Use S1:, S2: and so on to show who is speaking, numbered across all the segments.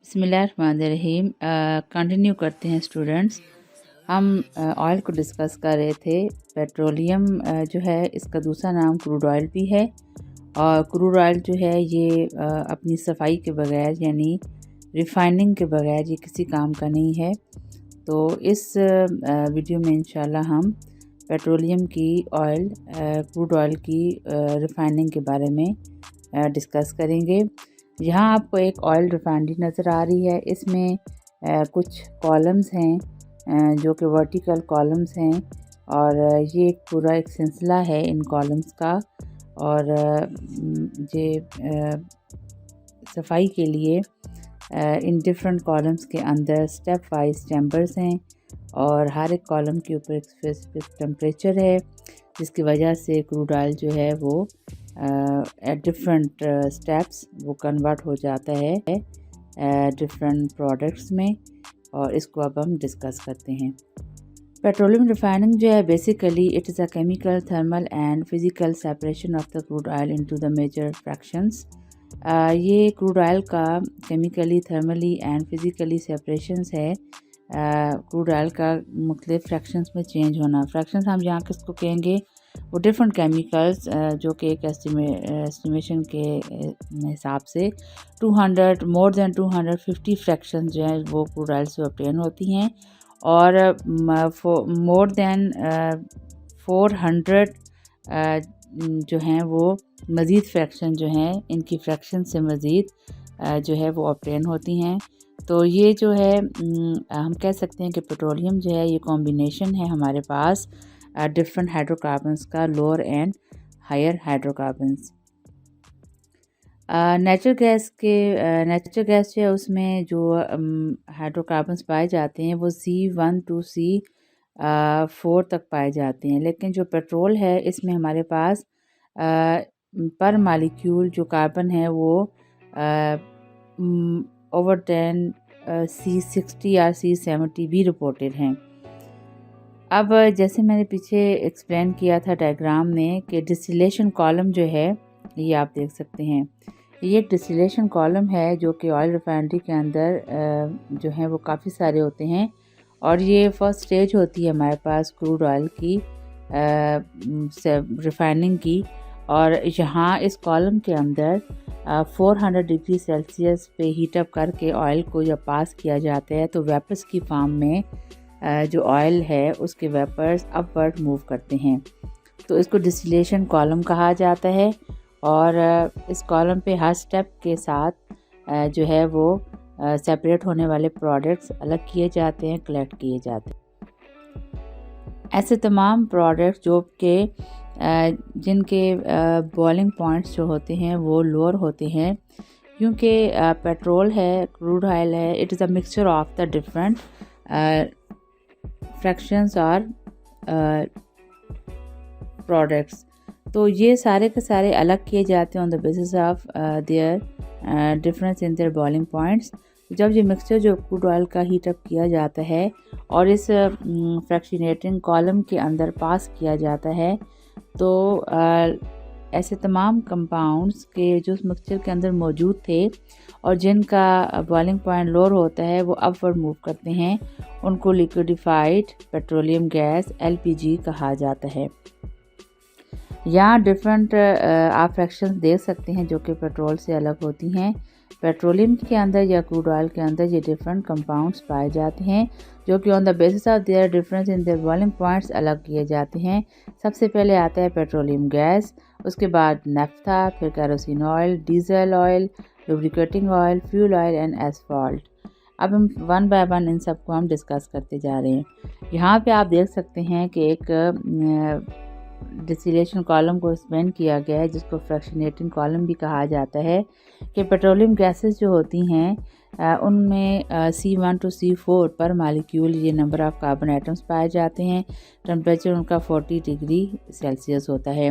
S1: बिस्मिल्लाहिर्रहमानिर्रहीम। कंटिन्यू करते हैं स्टूडेंट्स। हम ऑयल को डिस्कस कर रहे थे। पेट्रोलियम जो है इसका दूसरा नाम क्रूड ऑयल भी है, और क्रूड ऑयल जो है ये अपनी सफाई के बगैर यानी रिफाइनिंग के बगैर ये किसी काम का नहीं है। तो इस वीडियो में इंशाल्लाह हम पेट्रोलियम की ऑयल क्रूड ऑयल की रिफाइनिंग के बारे में डिस्कस करेंगे। यहाँ आपको एक ऑयल रिफाइनरी नज़र आ रही है। इसमें कुछ कॉलम्स हैं जो कि वर्टिकल कॉलम्स हैं, और ये पूरा एक सिलसिला है इन कॉलम्स का। और ये सफाई के लिए इन डिफरेंट कॉलम्स के अंदर स्टेप वाइज चैम्बर्स हैं, और हर एक कॉलम के ऊपर एक स्पेसिफिक टेम्परेचर है, जिसकी वजह से क्रूड ऑयल जो है वो एट डिफरेंट स्टेप्स वो कन्वर्ट हो जाता है डिफरेंट प्रोडक्ट्स में। और इसको अब हम डिस्कस करते हैं। पेट्रोलियम रिफाइनिंग जो है basically it is a chemical, thermal and physical separation of the crude oil into the major fractions. ये क्रूड ऑयल का chemically, thermally and physically separations है। क्रूड ऑयल का मुख्तलिफ फ्रैक्शंस में चेंज होना। फ्रैक्शंस हम यहाँ किसको कहेंगे, वो डिफरेंट केमिकल्स जो कि एक एस्टिमेशन के हिसाब से 200 मोर देन 250 फ्रैक्शन जो हैं वो क्रूड ऑयल से ऑब्टेन होती हैं, और मोर देन 400 जो हैं वो मज़ीद फ्रैक्शन जो हैं, इनकी फ्रैक्शन से मज़ीद जो है वो ऑब्टेन होती हैं। तो ये जो है हम कह सकते हैं कि पेट्रोलियम जो है ये कॉम्बिनेशन है हमारे पास डिफरेंट हाइड्रोकार्बन्स का, lower and higher hydrocarbons. Natural gas जो है उसमें जो हाइड्रोकार्बन्स पाए जाते हैं वो C1 to C4 तक पाए जाते हैं। लेकिन जो पेट्रोल है इसमें हमारे पास पर मालिक्यूल जो कार्बन है वो ओवर 10 C60 या C70 भी रिपोर्टेड हैं। अब जैसे मैंने पीछे एक्सप्लेन किया था डायग्राम में कि डिस्टिलेशन कॉलम जो है ये आप देख सकते हैं। ये डिस्टिलेशन कॉलम है जो कि ऑयल रिफाइनरी के अंदर जो है वो काफ़ी सारे होते हैं, और ये फर्स्ट स्टेज होती है हमारे पास क्रूड ऑयल की रिफाइनिंग की। और यहाँ इस कॉलम के अंदर 400 डिग्री सेल्सियस पे हीटअप करके ऑयल को जब पास किया जाता है तो वेपर्स की फॉर्म में जो ऑयल है उसके वेपर्स अपवर्ड मूव करते हैं। तो इसको डिस्टिलेशन कॉलम कहा जाता है, और इस कॉलम पे हर स्टेप के साथ जो है वो सेपरेट होने वाले प्रोडक्ट्स अलग किए जाते हैं, कलेक्ट किए जाते हैं। ऐसे तमाम प्रोडक्ट्स जो कि जिनके बॉइलिंग पॉइंट्स जो होते हैं वो लोअर होते हैं, क्योंकि पेट्रोल है, क्रूड ऑयल है, it is a mixture of the different fractions और प्रोडक्ट्स। तो ये सारे के सारे अलग किए जाते हैं on the basis of their difference in their boiling points. जब ये मिक्सचर जो क्रूड ऑयल का हीटअप किया जाता है और इस फ्रैक्शनेटिंग कॉलम के अंदर पास किया जाता है, तो ऐसे तमाम कंपाउंड्स के जो उस मिक्सचर के अंदर मौजूद थे और जिनका बॉइलिंग पॉइंट लोअर होता है वो अपवर्ड मूव करते हैं, उनको लिक्विडिफाइड पेट्रोलियम गैस LPG कहा जाता है। यहाँ डिफरेंट आप फ्रैक्शंस देख सकते हैं जो कि पेट्रोल से अलग होती हैं। पेट्रोलियम के अंदर या क्रूड ऑयल के अंदर ये डिफरेंट कंपाउंड्स पाए जाते हैं जो कि on the basis of their difference in their boiling points अलग किए जाते हैं। सबसे पहले आता है पेट्रोलियम गैस, उसके बाद नफ्ता, फिर kerosene oil, diesel oil, lubricating oil, fuel oil and asphalt. अब हम वन बाय वन इन सबको हम डिस्कस करते जा रहे हैं। यहाँ पे आप देख सकते हैं कि एक डिस्टिलेशन कॉलम को एक्सपेंड किया गया है जिसको फ्रैक्शनेटिंग कॉलम भी कहा जाता है, कि पेट्रोलियम गैसेस जो होती हैं उनमें C1 to C4 पर मालिक्यूल ये नंबर ऑफ़ कार्बन एटम्स पाए जाते हैं। टेम्परेचर उनका 40 डिग्री सेल्सियस होता है।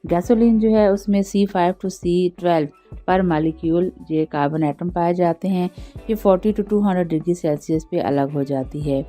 S1: गैसोलीन जो है उसमें C5 to C12 पर मालिक्यूल ये कार्बन एटम पाए जाते हैं। ये 40 to 200 डिग्री सेल्सियस पे अलग हो जाती है।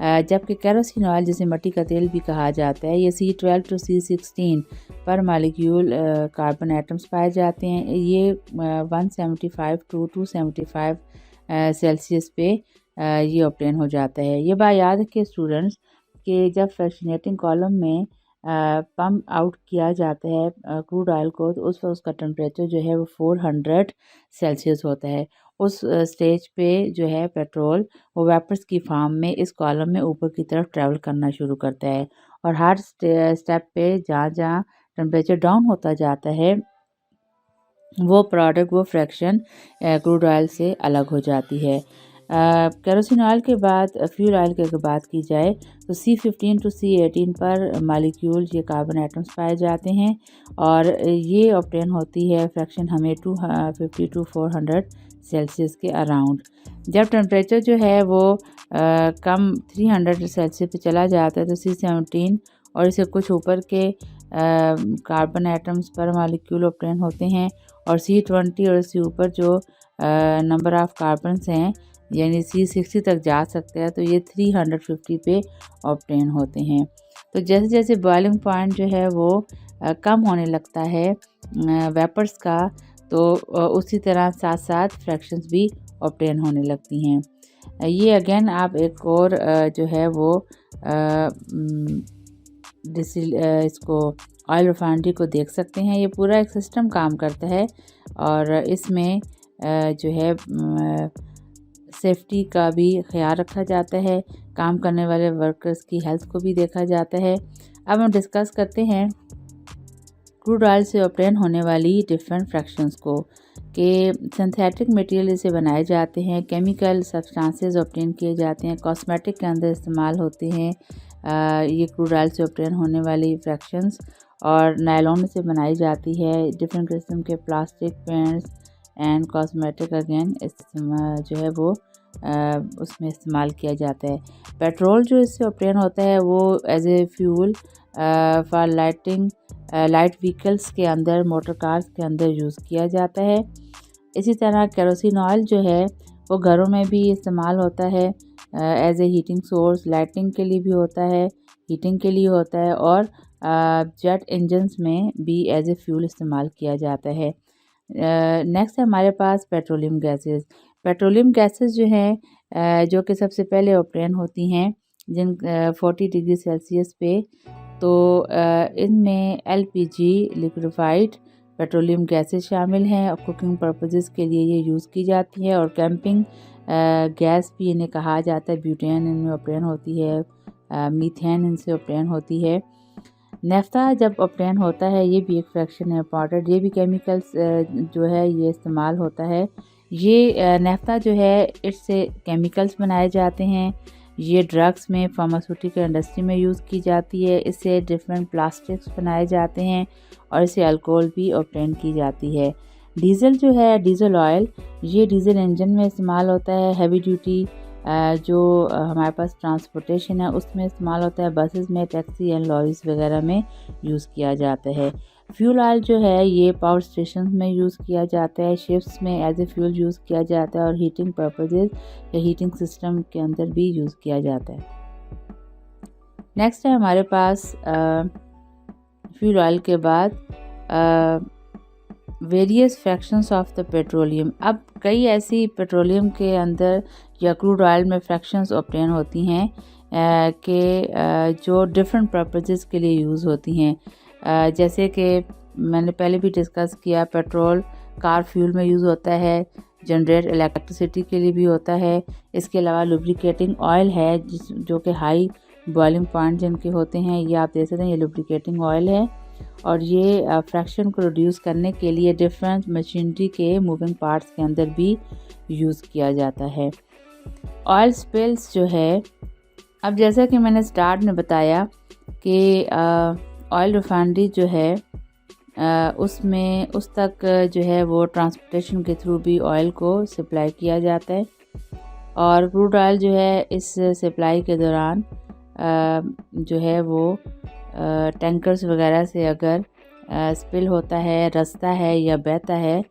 S1: जबकि केरोसिन ऑयल, जिसे मिट्टी का तेल भी कहा जाता है, ये C12 to C16 पर मालिक्यूल कार्बन एटम्स पाए जाते हैं। ये 175 to 275 सेल्सियस पे ये ऑब्टेन हो जाता है। ये बात याद रखिए स्टूडेंट्स कि जब फ्रैक्शनेटिंग कॉलम में पम्प आउट किया जाता है क्रूड ऑयल को, तो उस वक्त उसका टेम्परेचर जो है वो 400 सेल्सियस होता है। उस स्टेज पे जो है पेट्रोल वो वेपर्स की फॉर्म में इस कॉलम में ऊपर की तरफ ट्रैवल करना शुरू करता है, और हर स्टेप पे जहाँ जहाँ टेम्परेचर डाउन होता जाता है वो प्रोडक्ट, वो फ्रैक्शन क्रूड ऑयल से अलग हो जाती है। केरोसिन ऑयल के बाद फ्यूल ऑयल की अगर बात की जाए तो C15 टू C18 पर मालिक्यूल ये कार्बन एटम्स पाए जाते हैं, और ये ऑब्टेन होती है फ्रैक्शन हमें 250 टू 400 सेल्सियस के अराउंड। जब टेम्परेचर जो है वो कम 300 सेल्सियस पे चला जाता है तो C17 और इससे कुछ ऊपर के कार्बन एटम्स पर मालिक्यूल ऑब्टेन होते हैं, और C20 और इससे ऊपर जो नंबर ऑफ़ कार्बन्स हैं यानी C60 तक जा सकते हैं, तो ये 350 पे ऑब्टेन होते हैं। तो जैसे जैसे बॉइलिंग पॉइंट जो है वो कम होने लगता है वेपर्स का, तो उसी तरह साथ साथ फ्रैक्शंस भी ऑब्टेन होने लगती हैं। ये अगेन आप एक और जो है वो इसको ऑयल रिफाइनरी को देख सकते हैं। ये पूरा एक सिस्टम काम करता है, और इसमें जो है सेफ्टी का भी ख्याल रखा जाता है, काम करने वाले वर्कर्स की हेल्थ को भी देखा जाता है। अब हम डिस्कस करते हैं क्रूड ऑयल से ऑब्टेन होने वाली डिफरेंट फ्रैक्शंस को, कि सिंथेटिक मटेरियल से बनाए जाते हैं, केमिकल सब्सटेंसेस ऑब्टेन किए जाते हैं, कॉस्मेटिक के अंदर इस्तेमाल होते हैं ये क्रूड ऑयल से ऑब्टेन होने वाली फ्रैक्शंस, और नायलॉन से बनाई जाती है। डिफरेंट किस्म के plastic, paints and cosmetic again जो है वो उसमें इस्तेमाल किया जाता है। पेट्रोल जो इससे ऑब्टेन होता है वो as a fuel for lighting light vehicles के अंदर, मोटर कार्स के अंदर यूज़ किया जाता है। इसी तरह केरोसिन ऑयल जो है वो घरों में भी इस्तेमाल होता है as a heating source, lighting के लिए भी होता है, हीटिंग के लिए होता है, और जेट इंजन्स में भी एज ए फ्यूल इस्तेमाल किया जाता है। नेक्स्ट है हमारे पास पेट्रोलियम गैसेस। पेट्रोलियम गैसेस जो हैं जो कि सबसे पहले ऑब्टेन होती हैं 40 डिग्री सेल्सियस पे, तो इनमें LPG लिक्विफाइड पेट्रोलियम गैसेस शामिल हैं, और कुकिंग पर्पसेस के लिए ये यूज़ की जाती है, और कैंपिंग गैस भी इन्हें कहा जाता है। ब्यूटेन इनमें ऑब्टेन होती है, मीथेन इनसे ऑब्टेन होती है। नेफ्ता जब ऑब्टेन होता है ये भी एक फ्रैक्शन है इंपॉर्टेंट, ये भी केमिकल्स जो है ये इस्तेमाल होता है। ये नेफ्ता जो है इससे केमिकल्स बनाए जाते हैं, ये ड्रग्स में, फार्मास्यूटिकल इंडस्ट्री में यूज़ की जाती है। इससे डिफरेंट प्लास्टिक्स बनाए जाते हैं, और इससे अल्कोहल भी ऑब्टेन की जाती है। डीज़ल जो है, डीज़ल ऑयल, ये डीज़ल इंजन में इस्तेमाल होता है। हैवी ड्यूटी जो हमारे पास ट्रांसपोर्टेशन है उसमें इस्तेमाल होता है, बसेस में, टैक्सी एंड लॉरीज वगैरह में यूज़ किया जाता है। फ्यूल ऑयल जो है ये पावर स्टेशन में यूज़ किया जाता है, शिप्स में एज ए फ्यूल यूज़ किया जाता है, और हीटिंग पर्पसेस या हीटिंग सिस्टम के अंदर भी यूज़ किया जाता है। नेक्स्ट है हमारे पास फ्यूल ऑयल के बाद various fractions of the petroleum. अब कई ऐसी पेट्रोलियम के अंदर या क्रूड ऑयल में फ्रैक्शंस ऑब्टेन होती हैं कि जो डिफरेंट पर्पसेस के लिए यूज़ होती हैं। जैसे कि मैंने पहले भी डिस्कस किया, पेट्रोल कार फ्यूल में यूज़ होता है, जनरेट इलेक्ट्रिसिटी के लिए भी होता है। इसके अलावा लुब्रिकेटिंग ऑयल है जो कि हाई बॉइलिंग पॉइंट जिनके होते हैं, ये आप देख सकते हैं, ये लुब्रिकेटिंग ऑयल है, और ये फ्रैक्शन को रिड्यूस करने के लिए डिफरेंट मशीनरी के मूविंग पार्ट्स के अंदर भी यूज़ किया जाता है। ऑयल स्पिल्स जो है, अब जैसा कि मैंने स्टार्ट में बताया कि ऑयल रिफाइनरी जो है उसमें उस तक जो है वो ट्रांसपोर्टेशन के थ्रू भी ऑयल को सप्लाई किया जाता है, और क्रूड ऑयल जो है इस सप्लाई के दौरान जो है वो टैंकर्स वगैरह से अगर स्पिल होता है, रसता है या बहता है,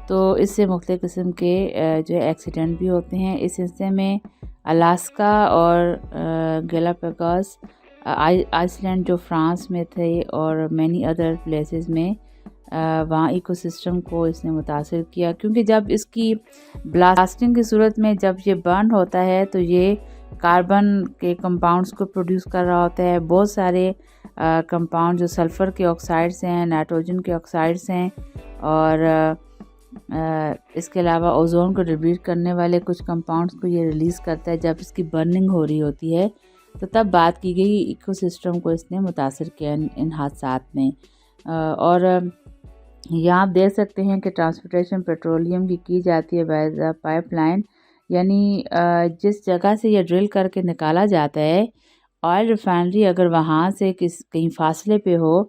S1: तो इससे मुख्तलिफ़ किस्म के जो है एक्सीडेंट भी होते हैं। इस हिस्से में अलास्का और गैलापागोस आइसलैंड जो फ्रांस में थे, और मैनी अदर प्लेसेस में वहाँ इकोसिस्टम को इसने मुतासिर किया, क्योंकि जब इसकी ब्लास्टिंग की सूरत में जब ये बर्न होता है तो ये कार्बन के कंपाउंड्स को प्रोड्यूस कर रहा होता है। बहुत सारे कंपाउंड जो सल्फ़र के ऑक्साइड्स हैं, नाइट्रोजन के ऑक्साइड्स हैं, और इसके अलावा ओजोन को डिप्लीट करने वाले कुछ कंपाउंड्स को ये रिलीज़ करता है जब इसकी बर्निंग हो रही होती है। तो तब बात की गई इकोसिस्टम को इसने मुतासिर किया इन हादसात ने। और यहाँ आप देख सकते हैं कि ट्रांसपोर्टेशन पेट्रोलियम की जाती है बाय द पाइपलाइन, यानी जिस जगह से ये ड्रिल करके निकाला जाता है ऑयल रिफाइनरी, अगर वहाँ से कहीं फासले पे हो,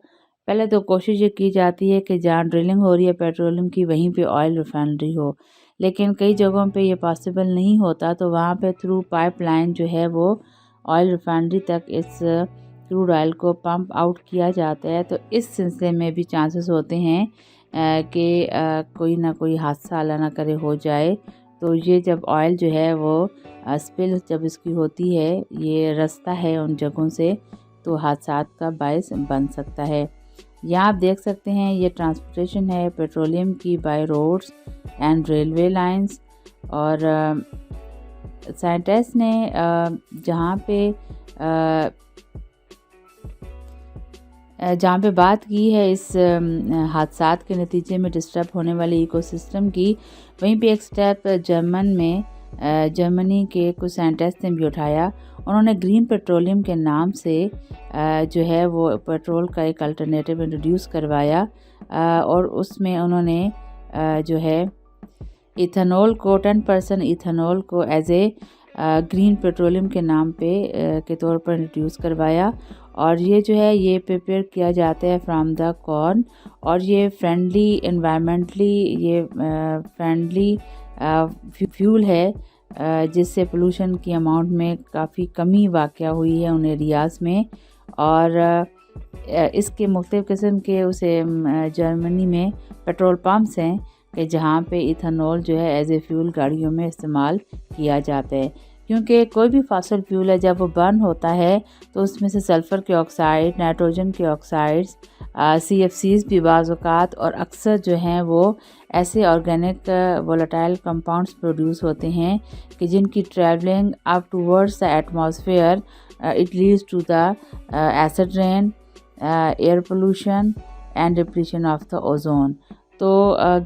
S1: पहले तो कोशिश ये की जाती है कि जहाँ ड्रिलिंग हो रही है पेट्रोलियम की वहीं पे ऑयल रिफाइनरी हो, लेकिन कई जगहों पे ये पॉसिबल नहीं होता, तो वहाँ पे थ्रू पाइपलाइन जो है वो ऑयल रिफाइनरी तक इस क्रूड ऑयल को पंप आउट किया जाता है। तो इस सिलसिले में भी चांसेस होते हैं कि कोई ना कोई हादसा अल्लाह ना करे हो जाए। तो ये जब ऑयल जो है वो स्पिल जब इसकी होती है, ये रास्ता है उन जगहों से, तो हादसात का बायस बन सकता है। यहाँ आप देख सकते हैं ये ट्रांसपोर्टेशन है पेट्रोलियम की by roads and railway lines. और साइंटिस्ट ने जहाँ पे बात की है इस हादसात के नतीजे में डिस्टर्ब होने वाले इकोसिस्टम की, वहीं पे एक स्टेप जर्मनी के कुछ साइंटिस्ट ने भी उठाया। उन्होंने ग्रीन पेट्रोलियम के नाम से जो है वो पेट्रोल का एक अल्टरनेटिव इंट्रोड्यूस करवाया, और उसमें उन्होंने जो है इथेनॉल को 10% इथेनॉल को एज ए ग्रीन पेट्रोलियम के नाम पे के तौर पर इंट्रोड्यूस करवाया। और ये जो है ये प्रिपेयर किया जाता है फ्रॉम द कॉर्न, और ये फ्रेंडली एनवायरमेंटली ये फ्रेंडली फ्यूल है, जिससे पोल्यूशन की अमाउंट में काफ़ी कमी वाक़या हुई है उन एरियाज़ में। और इसके मुख्तलिफ़ किस्म के उसे जर्मनी में पेट्रोल पम्प्स हैं कि जहाँ पे इथेनॉल जो है एज ए फ्यूल गाड़ियों में इस्तेमाल किया जाता है, क्योंकि कोई भी फॉसिल फ्यूल है जब वो बर्न होता है तो उसमें से सल्फ़र के ऑक्साइड, नाइट्रोजन के ऑक्साइड्स, CFCs भी बाज़ औक़ात और अक्सर जो हैं वो ऐसे ऑर्गेनिक वोलेटाइल कंपाउंड्स प्रोड्यूस होते हैं कि जिनकी travelling up towards the atmosphere it leads to the acid rain, air pollution and depletion of the ozone. तो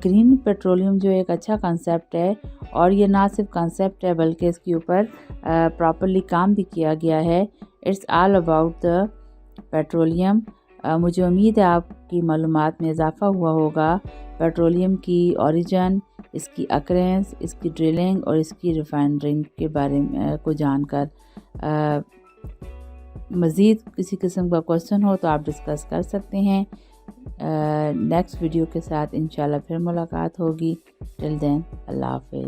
S1: ग्रीन पेट्रोलियम जो एक अच्छा कंसेप्ट है, और ये ना सिर्फ कंसेप्ट है बल्कि इसके ऊपर प्रॉपर्ली काम भी किया गया है। It's all about the petroleum. मुझे उम्मीद है आपकी मालूमात में इजाफ़ा हुआ होगा पेट्रोलियम की ओरिजिन, इसकी अकरेंस, इसकी ड्रिलिंग और इसकी रिफाइनरिंग के बारे में को जानकर। मज़ीद किसी किस्म का क्वेश्चन हो तो आप डिस्कस कर सकते हैं। नेक्स्ट वीडियो के साथ इंशाल्लाह फिर मुलाकात होगी। टिल देन अल्लाह हाफ़िज़।